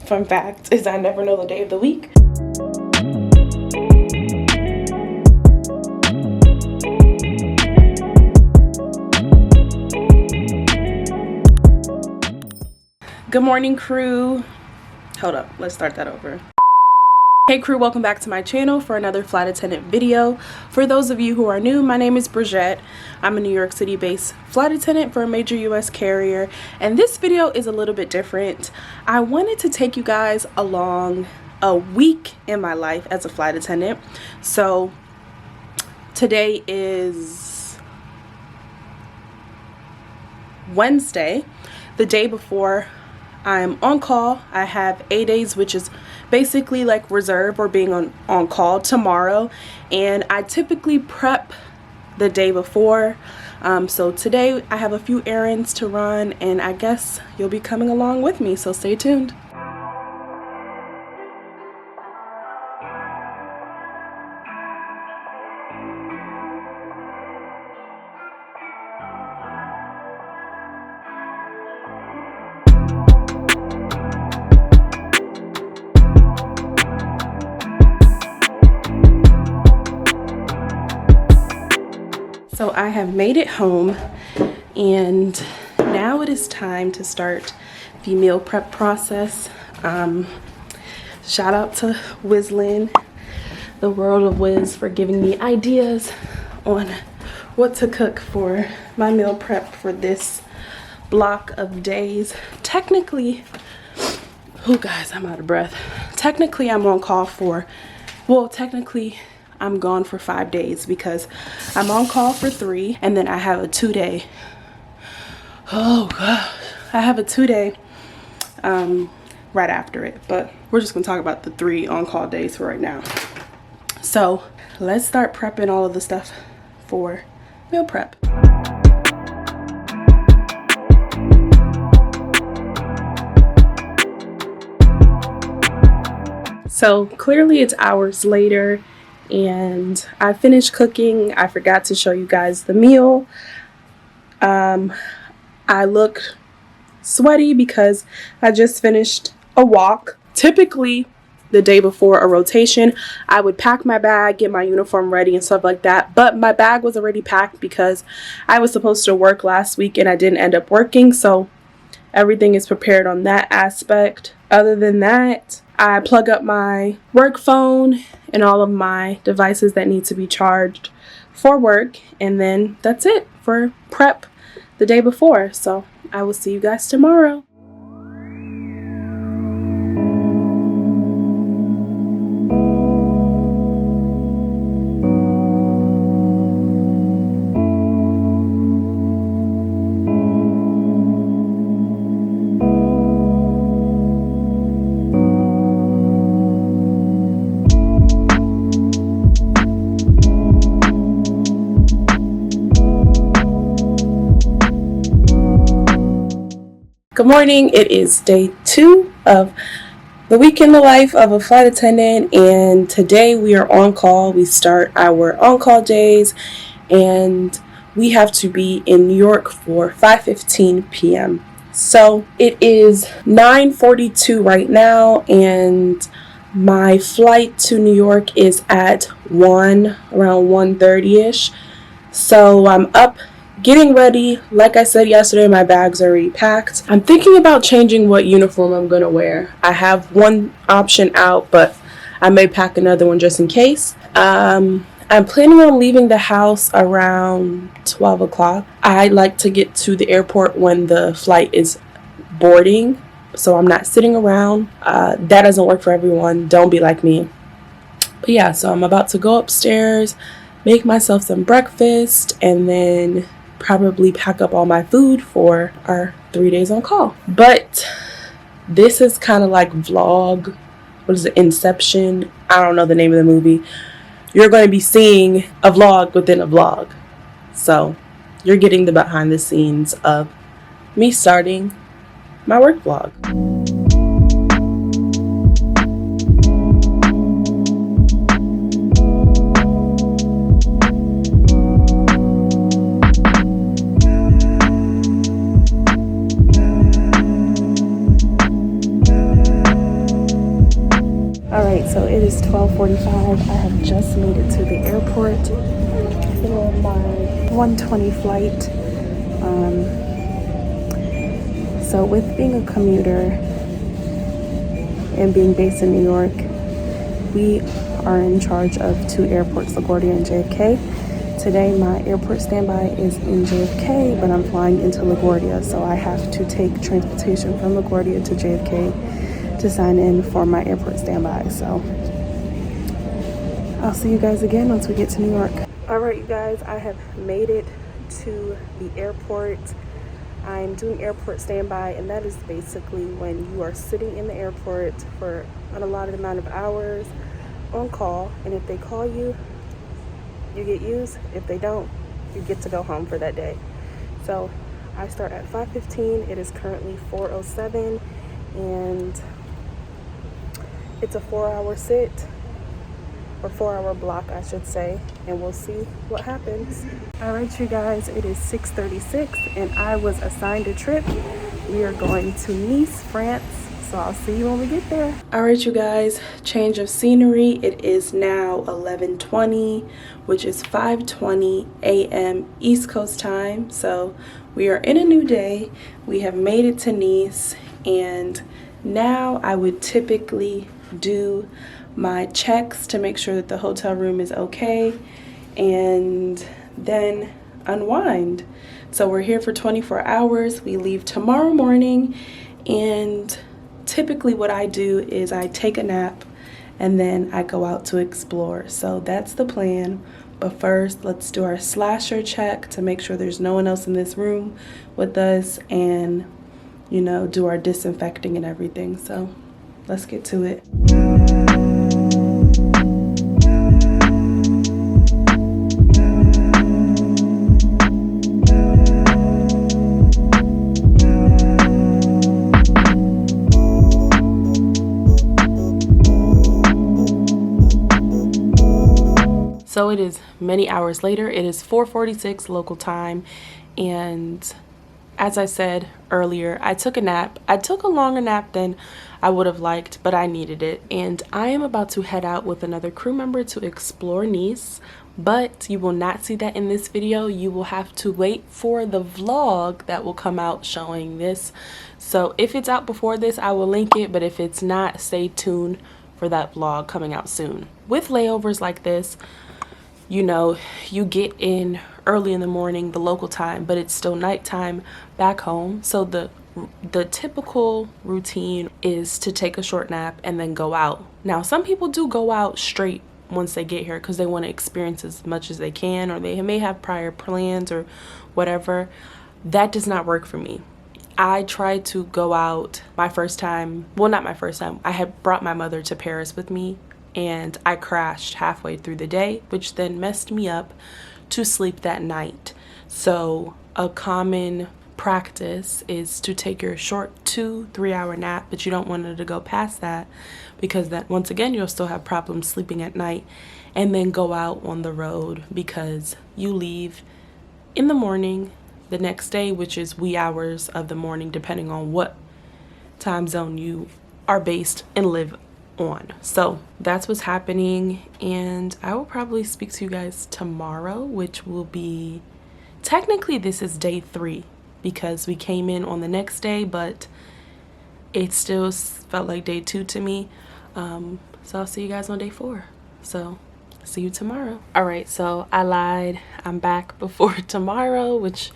Fun fact is I never know the day of the week. Good morning, crew. Hold up, let's start that over. Hey crew, welcome back to my channel for another flight attendant video. For those of you who are new, my name is Bridget. I'm a New York City based flight attendant for a major US carrier, and this video is a little bit different. I wanted to take you guys along a week in my life as a flight attendant. So today is Wednesday, the day before I'm on call. I have 8 days, which is basically like reserve or being on call tomorrow, and I typically prep the day before. So today I have a few errands to run, and I guess you'll be coming along with me, so stay tuned. So I have made it home, and now it is time to start the meal prep process. Shout out to Wizlin, the world of Wiz, for giving me ideas on what to cook for my meal prep for this block of days. Technically, oh guys, I'm out of breath. Technically, I'm on call for, well, technically I'm gone for 5 days because I'm on call for 3, and then I have a 2-day. Oh gosh, I have a 2-day right after it, but we're just gonna talk about the 3 on-call days for right now. So let's start prepping all of the stuff for meal prep. So clearly it's hours later, and I finished cooking. I forgot to show you guys the meal. I look sweaty because I just finished a walk. Typically, the day before a rotation, I would pack my bag, get my uniform ready and stuff like that. But my bag was already packed because I was supposed to work last week and I didn't end up working. So everything is prepared on that aspect. Other than that, I plug up my work phone and all of my devices that need to be charged for work, and then that's it for prep the day before. So I will see you guys tomorrow. Good morning. It is day 2 of the week in the life of a flight attendant, and today we are on call. We start our on-call days, and we have to be in New York for 5:15 p.m. So it is 9:42 right now, and my flight to New York is at around 1:30ish. So I'm up getting ready. Like I said yesterday, my bag's already packed. I'm thinking about changing what uniform I'm gonna wear. I have one option out, but I may pack another one just in case. I'm planning on leaving the house around 12 o'clock. I like to get to the airport when the flight is boarding, so I'm not sitting around. That doesn't work for everyone. Don't be like me. But yeah, so I'm about to go upstairs, make myself some breakfast, and then probably pack up all my food for our 3 days on call. But this is kind of like vlog, what is it, Inception? I don't know the name of the movie. You're going to be seeing a vlog within a vlog. So you're getting the behind the scenes of me starting my work vlog. Alright, so it is 12:45. I have just made it to the airport for my 1:20 flight. So with being a commuter and being based in New York, we are in charge of 2 airports, LaGuardia and JFK. Today my airport standby is in JFK, but I'm flying into LaGuardia, so I have to take transportation from LaGuardia to JFK to sign in for my airport standby. So I'll see you guys again once we get to New York. All right, you guys, I have made it to the airport. I'm doing airport standby, and that is basically when you are sitting in the airport for an allotted amount of hours on call, and if they call you, you get used. If they don't, you get to go home for that day. So I start at 5:15. It is currently 4:07, and it's a 4-hour sit, or 4-hour block, I should say, and we'll see what happens. All right, you guys, it is 6:36, and I was assigned a trip. We are going to Nice, France, so I'll see you when we get there. All right, you guys, change of scenery. It is now 11:20, which is 5:20 a.m. East Coast time, so we are in a new day. We have made it to Nice, and now I would typically do my checks to make sure that the hotel room is okay, and then unwind. So we're here for 24 hours. We leave tomorrow morning, and typically what I do is I take a nap and then I go out to explore. So that's the plan. But first, let's do our slasher check to make sure there's no one else in this room with us, and you know, do our disinfecting and everything. So let's get to it. So it is many hours later. It is 4:46 local time, and as I said earlier, I took a nap. I took a longer nap than I would have liked, but I needed it. And I am about to head out with another crew member to explore Nice, but you will not see that in this video. You will have to wait for the vlog that will come out showing this. So if it's out before this, I will link it, but if it's not, stay tuned for that vlog coming out soon. With layovers like this, you know, you get in early in the morning, the local time, but it's still nighttime back home. So the typical routine is to take a short nap and then go out. Now, some people do go out straight once they get here because they want to experience as much as they can, or they may have prior plans or whatever. That does not work for me. I tried to go out my first time. Well, not my first time. I had brought my mother to Paris with me, and I crashed halfway through the day, which then messed me up to sleep that night. So a common practice is to take your short 2-3 hour nap, but you don't want it to go past that, because that, once again, you'll still have problems sleeping at night, and then go out on the road because you leave in the morning the next day, which is wee hours of the morning, depending on what time zone you are based and live on. So that's what's happening, and I will probably speak to you guys tomorrow, which will be, technically this is day 3 because we came in on the next day, but it still felt like day 2 to me. So I'll see you guys on day 4. So see you tomorrow. All right, so I lied. I'm back before tomorrow, which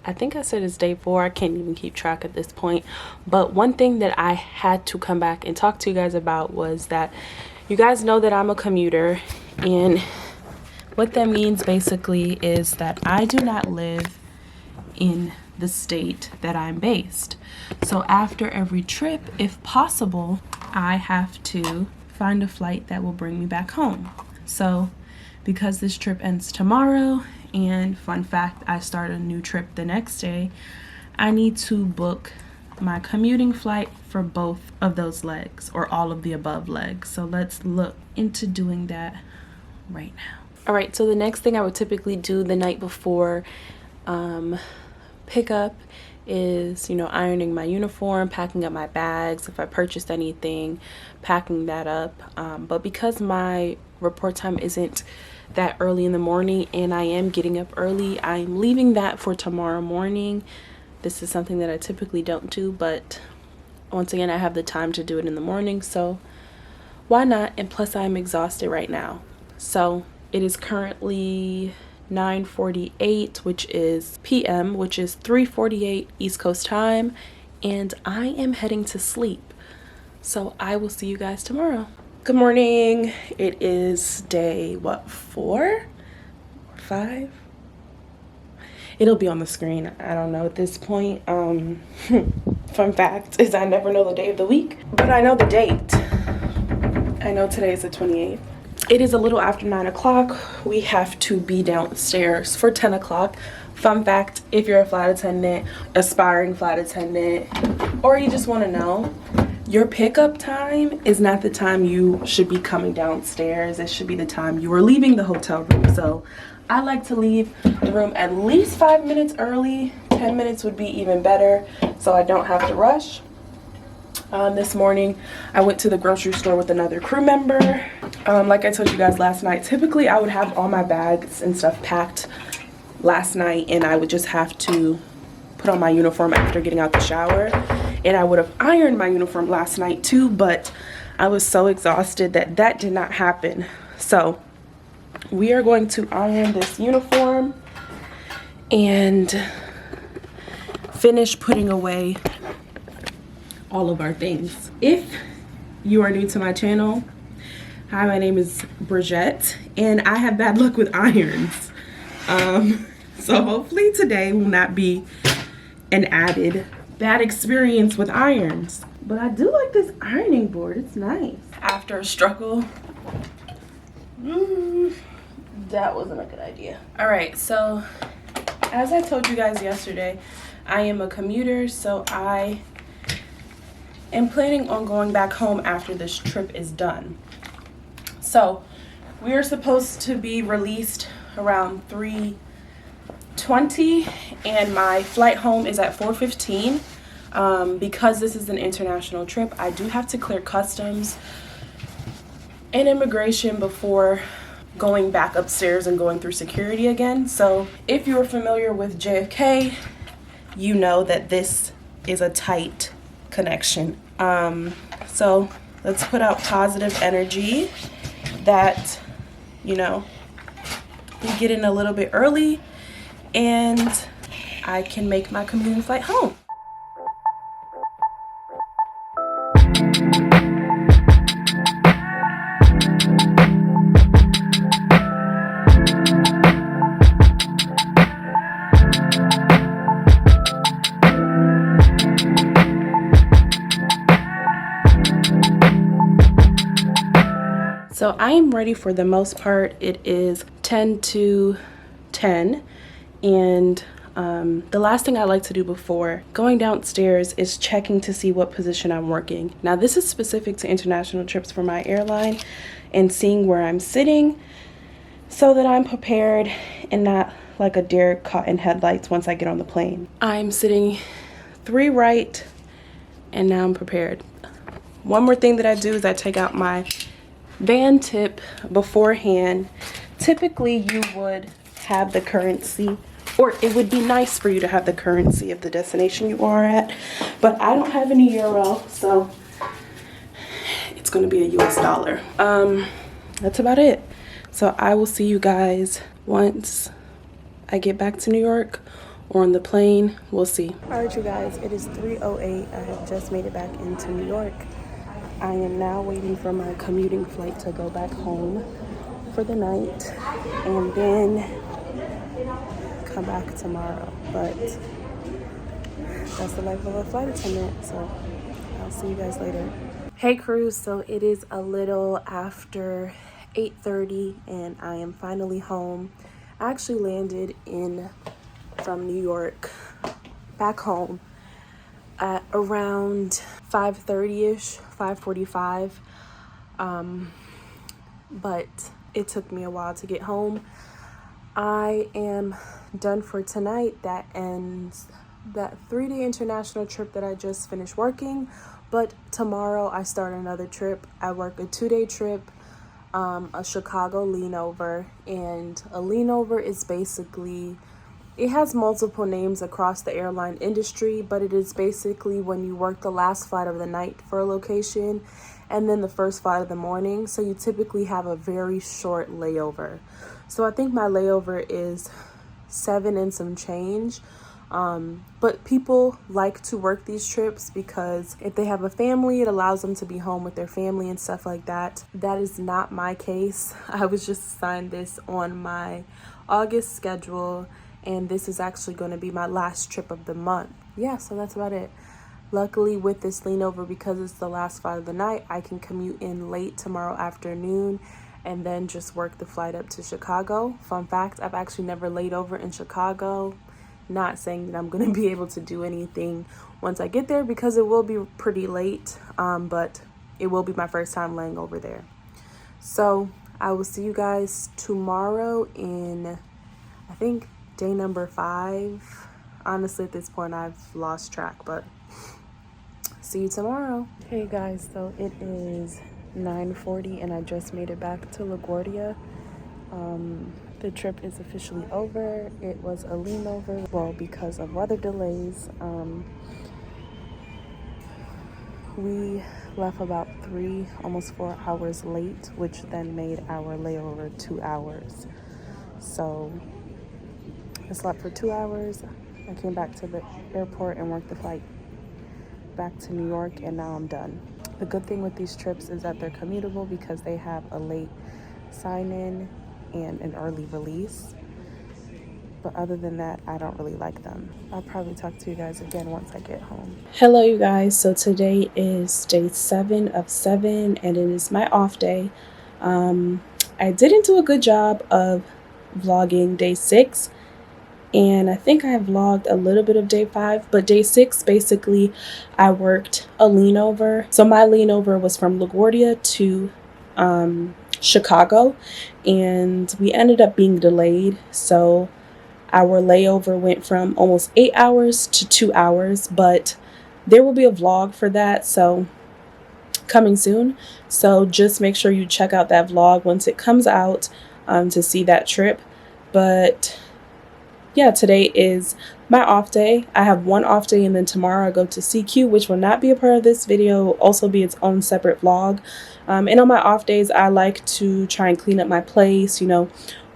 I think I said it's day 4. I can't even keep track at this point. But one thing that I had to come back and talk to you guys about was that you guys know that I'm a commuter, and what that means basically is that I do not live in the state that I'm based. So after every trip, if possible, I have to find a flight that will bring me back home. So because this trip ends tomorrow, and fun fact, I start a new trip the next day, I need to book my commuting flight for both of those legs, or all of the above legs. So let's look into doing that right now. All right, so the next thing I would typically do the night before pickup is, ironing my uniform, packing up my bags, if I purchased anything, packing that up. But because my report time isn't that early in the morning and I am getting up early, I'm leaving that for tomorrow morning. This is something that I typically don't do, but once again, I have the time to do it in the morning, so why not? And plus, I'm exhausted right now. So it is currently 9:48, which is p.m., which is 3:48 East Coast time, and I am heading to sleep. So I will see you guys tomorrow. Good morning. It is day, 4? 5? It'll be on the screen. I don't know at this point. Fun fact is I never know the day of the week, but I know the date. I know today is the 28th. It is a little after 9 o'clock. We have to be downstairs for 10 o'clock. Fun fact, if you're a flight attendant, aspiring flight attendant, or you just want to know, your pickup time is not the time you should be coming downstairs. It should be the time you are leaving the hotel room. So I like to leave the room at least 5 minutes early. 10 minutes would be even better, so I don't have to rush. This morning, I went to the grocery store with another crew member. Like I told you guys last night, typically I would have all my bags and stuff packed last night, and I would just have to put on my uniform after getting out the shower. And I would have ironed my uniform last night too, but I was so exhausted that did not happen. So we are going to iron this uniform and finish putting away all of our things. If you are new to my channel, hi, my name is Bridget, and I have bad luck with irons. So hopefully today will not be an added bad experience with irons. But I do like this ironing board. It's nice. After a struggle, that wasn't a good idea. All right, so as I told you guys yesterday, I am a commuter, so I am planning on going back home after this trip is done. So we are supposed to be released around 3:20, and my flight home is at 4:15. Because this is an international trip, I do have to clear customs and immigration before going back upstairs and going through security again. So if you're familiar with JFK, you know that this is a tight connection. So let's put out positive energy that, we get in a little bit early and I can make my commuting flight home. So I am ready for the most part. It is 10 to 10, and the last thing I like to do before going downstairs is checking to see what position I'm working. Now this is specific to international trips for my airline, and seeing where I'm sitting so that I'm prepared and not like a deer caught in headlights once I get on the plane. I'm sitting 3 right, and now I'm prepared. One more thing that I do is I take out my van tip beforehand. Typically you would have the currency, or it would be nice for you to have the currency of the destination you are at, but I don't have any euro, so it's going to be a US dollar. That's about it. So I will see you guys once I get back to New York or on the plane. We'll see. All right, you guys, it is 3:08. I have just made it back into New York. I am now waiting for my commuting flight to go back home for the night and then come back tomorrow. But that's the life of a flight attendant, so I'll see you guys later. Hey crew, so it is a little after 8:30 and I am finally home. I actually landed from New York back home at around 5:30ish, 5:45, but it took me a while to get home. I am done for tonight. That ends that 3-day international trip that I just finished working, but tomorrow I start another trip. I work a 2-day trip, a Chicago lean over, and a lean over is basically, it has multiple names across the airline industry, but it is basically when you work the last flight of the night for a location and then the first flight of the morning. So you typically have a very short layover. So I think my layover is 7 and some change. But people like to work these trips because if they have a family, it allows them to be home with their family and stuff like that. That is not my case. I was just assigned this on my August schedule, and this is actually going to be my last trip of the month. Yeah, so that's about it. Luckily with this lean over, because it's the last flight of the night, I can commute in late tomorrow afternoon and then just work the flight up to Chicago. Fun fact, I've actually never laid over in Chicago. Not saying that I'm going to be able to do anything once I get there because it will be pretty late, but it will be my first time laying over there. So I will see you guys tomorrow in, I think, day number 5. Honestly, at this point, I've lost track, but see you tomorrow. Hey guys, so it is 9:40 and I just made it back to LaGuardia. The trip is officially over. It was a lean over, well, because of weather delays. We left about 3, almost 4 hours late, which then made our layover 2 hours. So I slept for 2 hours. I came back to the airport and worked the flight back to New York, and now I'm done. The good thing with these trips is that they're commutable because they have a late sign-in and an early release. But other than that, I don't really like them. I'll probably talk to you guys again once I get home. Hello, you guys. So today is day 7 of 7, and it is my off day. I didn't do a good job of vlogging day 6, and I think I vlogged a little bit of day 5, but day 6, basically, I worked a lean over. So my lean over was from LaGuardia to Chicago, and we ended up being delayed. So our layover went from almost 8 hours to 2 hours, but there will be a vlog for that, so coming soon. So just make sure you check out that vlog once it comes out to see that trip. But yeah, today is my off day. I have one off day, and then tomorrow I go to CQ, which will not be a part of this video, also be its own separate vlog. And on my off days, I like to try and clean up my place,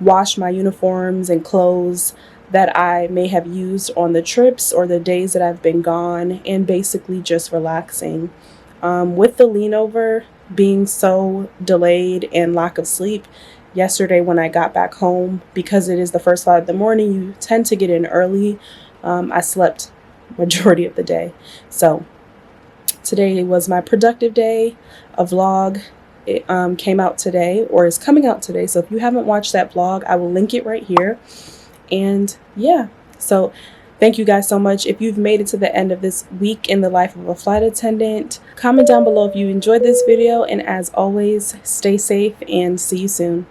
wash my uniforms and clothes that I may have used on the trips or the days that I've been gone, and basically just relaxing. With the lean over being so delayed and lack of sleep, yesterday when I got back home, because it is the first flight of the morning, you tend to get in early. I slept majority of the day. So today was my productive day. A vlog, it came out today, or is coming out today. So if you haven't watched that vlog, I will link it right here. And yeah, so thank you guys so much. If you've made it to the end of this week in the life of a flight attendant, comment down below if you enjoyed this video. And as always, stay safe and see you soon.